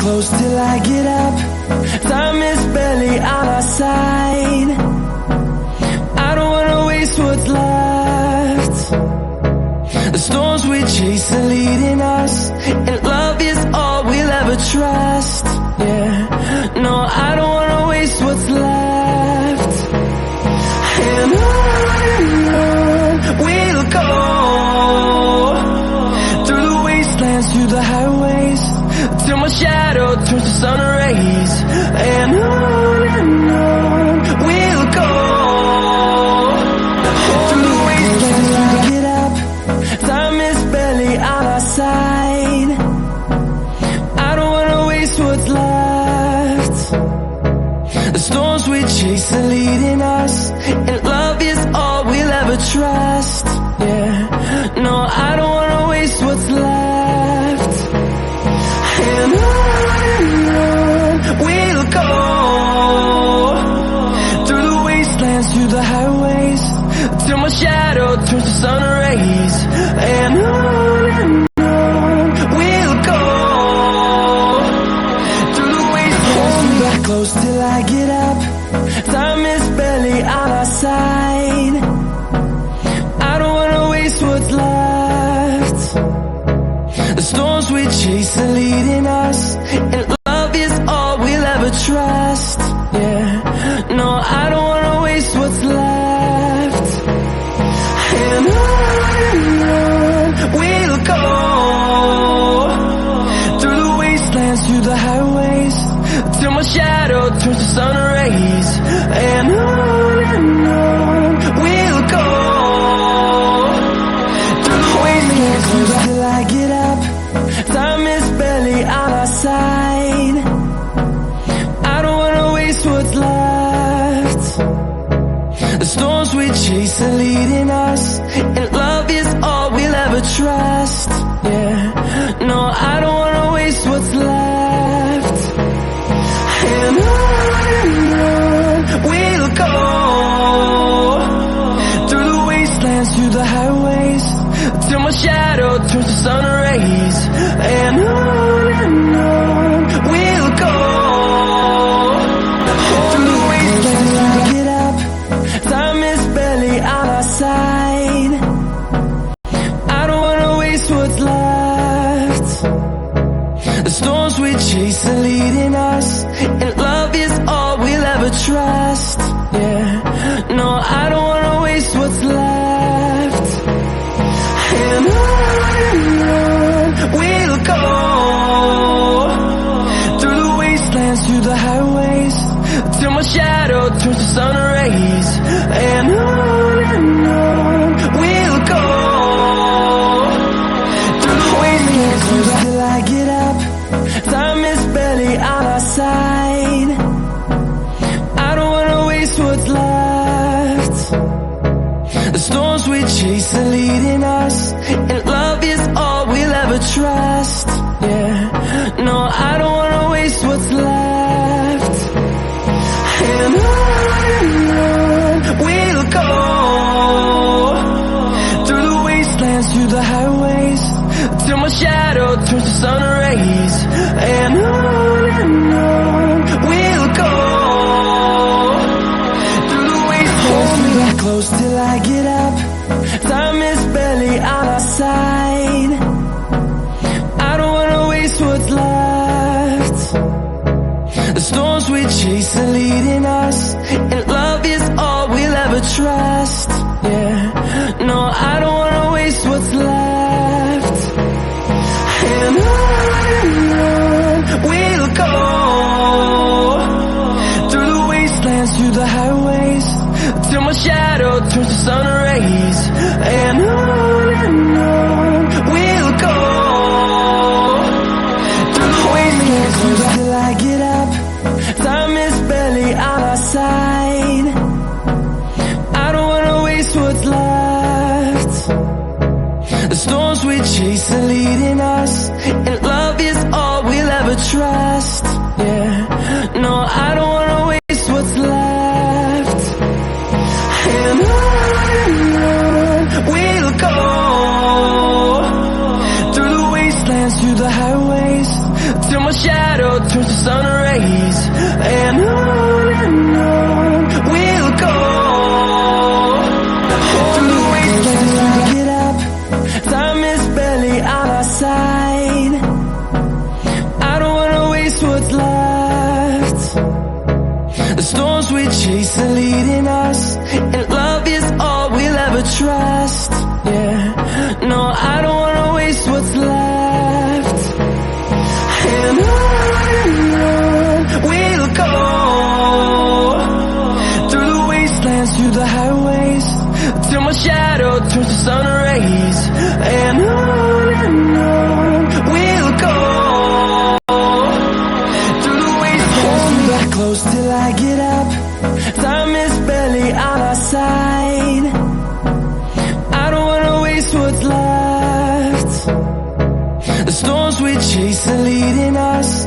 close till I get up. Time is barely on our side. I don't wanna waste what's left. The storms we chase are leading us, and love is all we'll ever trust. Yeah, no, I don't wanna waste what's left. And on we'll go, through the wastelands, through the highways, till my shadow turns to sun rays. And on we'll go, through the wastelands, through the get up. Time is barely on our side. I don't wanna waste what's left. The storms we chase are leading us, and love is all we'll ever trust. Yeah, no, I don't wanna waste what's left. And on we'll go, through the wastelands, through the highways, till my shadow turns to sun rays. And on we'll go, through the wastelands, through the close till I get up. Time is barely on our side. I don't wanna waste what's left. The storms we chase are leading us, and love is all we'll ever trust. Yeah, no, I don't wanna waste what's left. And on we'll go, through the wastelands, through the highways, till my shadow turns to sun rays. And on we'll go, through the wastelands, close till I get up. Time is barely on our side. I don't wanna waste what's left. The storms we chase are leading us, and love is all we'll ever trust. Yeah, no, I don't wanna waste what's left. And on we'll go, through the wastelands, through the highways, till my shadow turns to sun rays. And on we'll go, through the wastelands, through the get up. Time is barely on our side. I don't wanna waste what's left. The storms we chase are leading us, and love is all we'll ever trust. Yeah, no, I don't wanna waste what's left. And on we'll go, through the wastelands, through the highways, till my shadow turns to sun rays. And on we'll go, through the wastelands, close till I get up. Time is barely on our side. I don't wanna waste what's left. The storms we chase are leading us, and love is all we'll ever trust. Yeah, no, I don't wanna waste what's left. And on we'll go, through the wastelands, through the highways, till my shadow turns to sun rays. And on we'll go, through the wastelands, through the close till I get up. Time is barely on our side. I don't wanna waste what's left. The storms we chase are leading us, and love is all we'll ever trust. Yeah, no, I don't wanna waste what's left. And on we'll go, through the wastelands, through the highways, till my shadow turns to sun rays. And on we'll go, through the wastelands, close till I get up. Time is barely on our side. I don't wanna waste what's left. my shadow turns to sun rays. And on we'll go. Through the wastelands, through the get up. Time is barely on our side. I don't wanna waste what's left. The storms we chase are leading us, and love is all we'll ever trust. Yeah, no, I don't wanna waste what's left. And on we'll go. Through the wastelands, through the highways, till my shadow turns to sun rays. And on we'll go. Through the wastelands, hold me back close till I get up. Time is barely on our side. I don't wanna waste what's left. The storms we chase are leading us,